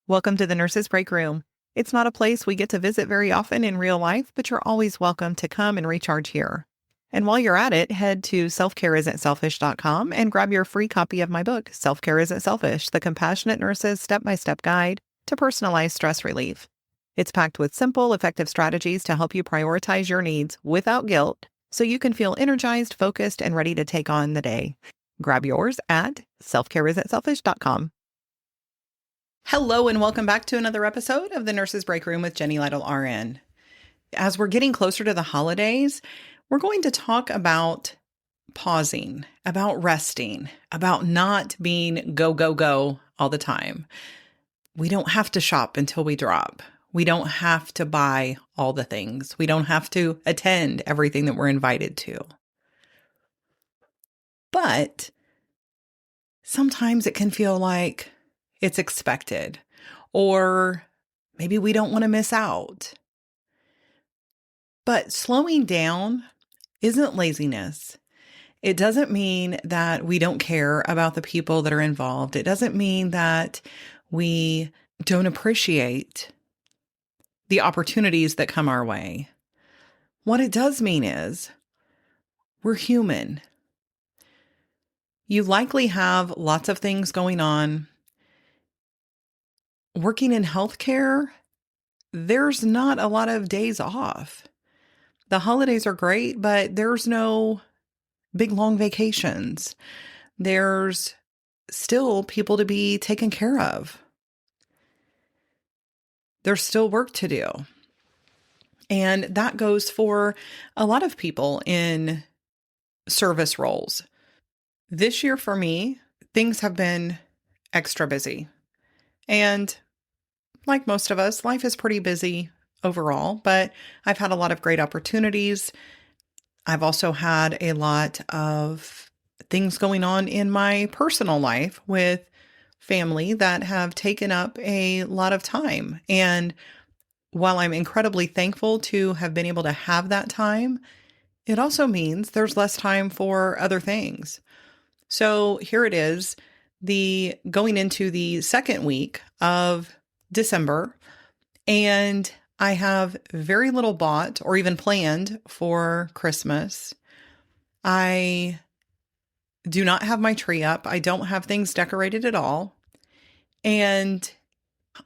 Welcome to the Nurses Break Room. It's not a place we get to visit very often in real life, but you're always welcome to come and recharge here. And while you're at it, head to selfcareisn'tselfish.com and grab your free copy of my book, Self-Care Isn't Selfish, The Compassionate Nurse's Step-by-Step Guide to Personalized Stress Relief. It's packed with simple, effective strategies to help you prioritize your needs without guilt so you can feel energized, focused, and ready to take on the day. Grab yours at selfcareisn'tselfish.com. Hello, and welcome back to another episode of the Nurses Break Room with Jenny Lytle, RN. As we're getting closer to the holidays, we're going to talk about pausing, about resting, about not being go, go, go all the time. We don't have to shop until we drop. We don't have to buy all the things. We don't have to attend everything that we're invited to. But sometimes it can feel like it's expected, or maybe we don't want to miss out. But slowing down isn't laziness. It doesn't mean that we don't care about the people that are involved. It doesn't mean that we don't appreciate the opportunities that come our way. What it does mean is we're human. You likely have lots of things going on. Working in healthcare, there's not a lot of days off. The holidays are great, but there's no big long vacations. There's still people to be taken care of. There's still work to do. And that goes for a lot of people in service roles. This year for me, things have been extra busy. And like most of us, life is pretty busy overall, but I've had a lot of great opportunities. I've also had a lot of things going on in my personal life with family that have taken up a lot of time. And while I'm incredibly thankful to have been able to have that time, it also means there's less time for other things. So here it is, going into the second week of December, and I have very little bought or even planned for Christmas. I do not have my tree up. I don't have things decorated at all. And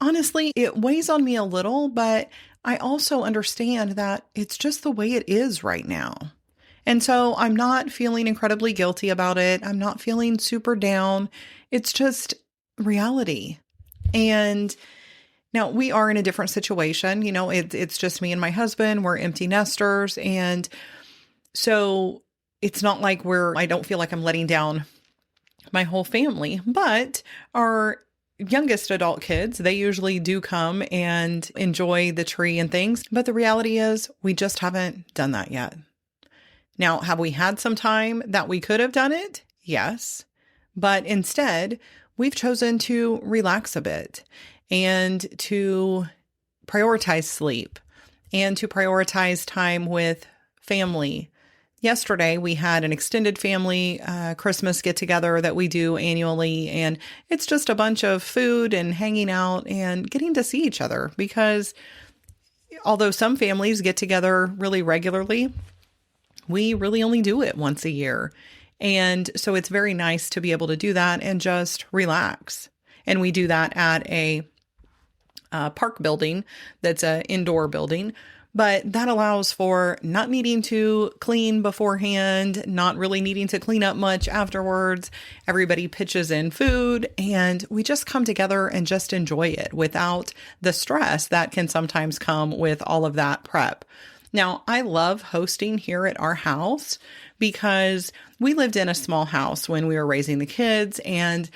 honestly, it weighs on me a little, but I also understand that it's just the way it is right now. And so I'm not feeling incredibly guilty about it. I'm not feeling super down. It's just reality. And now we are in a different situation. It's just me and my husband. We're empty nesters. And so it's not like I don't feel like I'm letting down my whole family, but our youngest adult kids, they usually do come and enjoy the tree and things. But the reality is we just haven't done that yet. Now, have we had some time that we could have done it? Yes. But instead, we've chosen to relax a bit and to prioritize sleep and to prioritize time with family. Yesterday, we had an extended family Christmas get-together that we do annually, and it's just a bunch of food and hanging out and getting to see each other because although some families get together really regularly, we really only do it once a year. And so it's very nice to be able to do that and just relax. And we do that at a park building that's an indoor building. But that allows for not needing to clean beforehand, not really needing to clean up much afterwards. Everybody pitches in food and we just come together and just enjoy it without the stress that can sometimes come with all of that prep. Now, I love hosting here at our house because we lived in a small house when we were raising the kids, and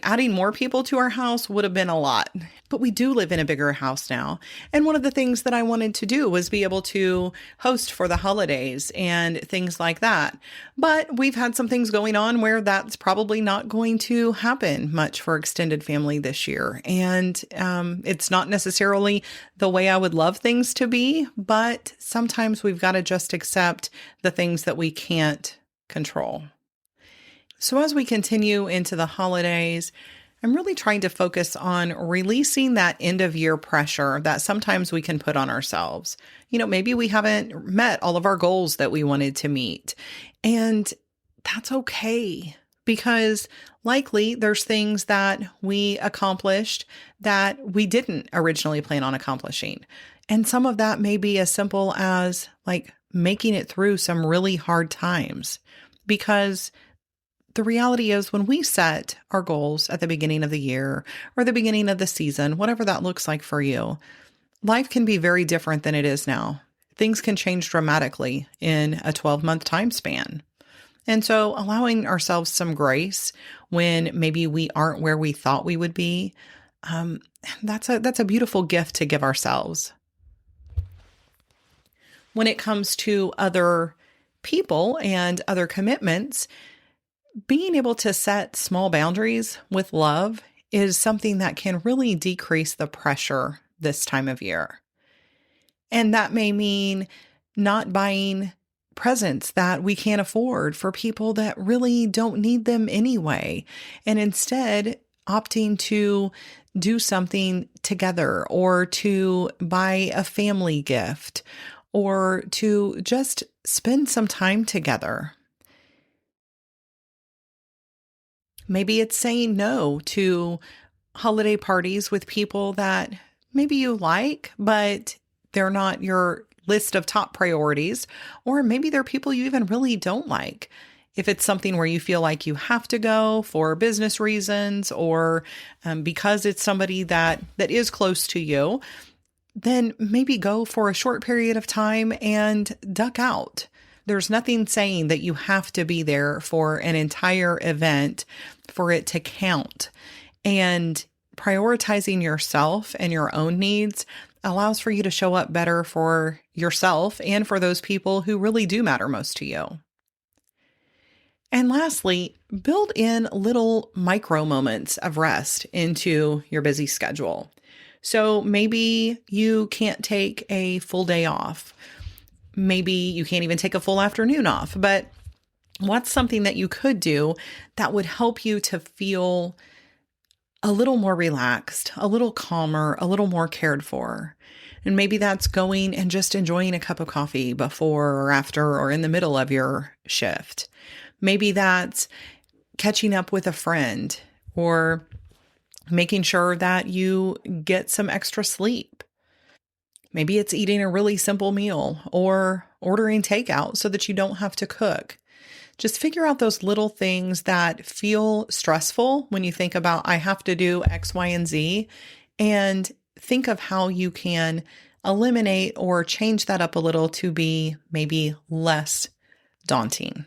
adding more people to our house would have been a lot. But we do live in a bigger house now. And one of the things that I wanted to do was be able to host for the holidays and things like that. But we've had some things going on where that's probably not going to happen much for extended family this year. And it's not necessarily the way I would love things to be, but sometimes we've got to just accept the things that we can't control. So as we continue into the holidays, I'm really trying to focus on releasing that end of year pressure that sometimes we can put on ourselves. Maybe we haven't met all of our goals that we wanted to meet. And that's okay because likely there's things that we accomplished that we didn't originally plan on accomplishing. And some of that may be as simple as like making it through some really hard times because the reality is when we set our goals at the beginning of the year or the beginning of the season, whatever that looks like for you, life can be very different than it is now. Things can change dramatically in a 12-month time span. And so allowing ourselves some grace when maybe we aren't where we thought we would be, um, that's a beautiful gift to give ourselves. When it comes to other people and other commitments, being able to set small boundaries with love is something that can really decrease the pressure this time of year. And that may mean not buying presents that we can't afford for people that really don't need them anyway, and instead opting to do something together or to buy a family gift or to just spend some time together. Maybe it's saying no to holiday parties with people that maybe you like, but they're not your list of top priorities, or maybe they're people you even really don't like. If it's something where you feel like you have to go for business reasons or because it's somebody that is close to you, then maybe go for a short period of time and duck out. There's nothing saying that you have to be there for an entire event for it to count. And prioritizing yourself and your own needs allows for you to show up better for yourself and for those people who really do matter most to you. And lastly, build in little micro moments of rest into your busy schedule. So maybe you can't take a full day off. Maybe you can't even take a full afternoon off, but what's something that you could do that would help you to feel a little more relaxed, a little calmer, a little more cared for? And maybe that's going and just enjoying a cup of coffee before or after or in the middle of your shift. Maybe that's catching up with a friend or making sure that you get some extra sleep. Maybe it's eating a really simple meal or ordering takeout so that you don't have to cook. Just figure out those little things that feel stressful when you think about, I have to do X, Y, and Z, and think of how you can eliminate or change that up a little to be maybe less daunting.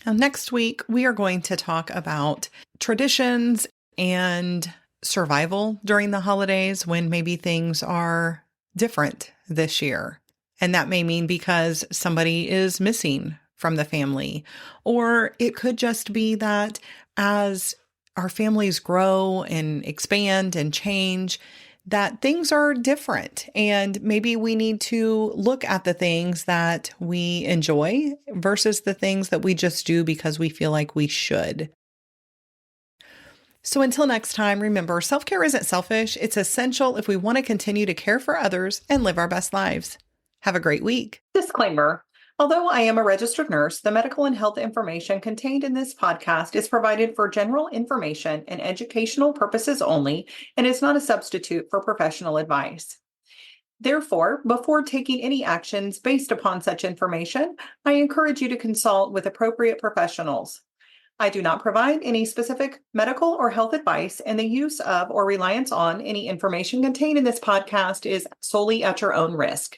Now, next week, we are going to talk about traditions and survival during the holidays when maybe things are different this year. And that may mean because somebody is missing from the family, or it could just be that as our families grow and expand and change, that things are different. And maybe we need to look at the things that we enjoy versus the things that we just do because we feel like we should. So until next time, remember, self-care isn't selfish. It's essential if we want to continue to care for others and live our best lives. Have a great week. Disclaimer. Although I am a registered nurse, the medical and health information contained in this podcast is provided for general information and educational purposes only and is not a substitute for professional advice. Therefore, before taking any actions based upon such information, I encourage you to consult with appropriate professionals. I do not provide any specific medical or health advice, and the use of or reliance on any information contained in this podcast is solely at your own risk.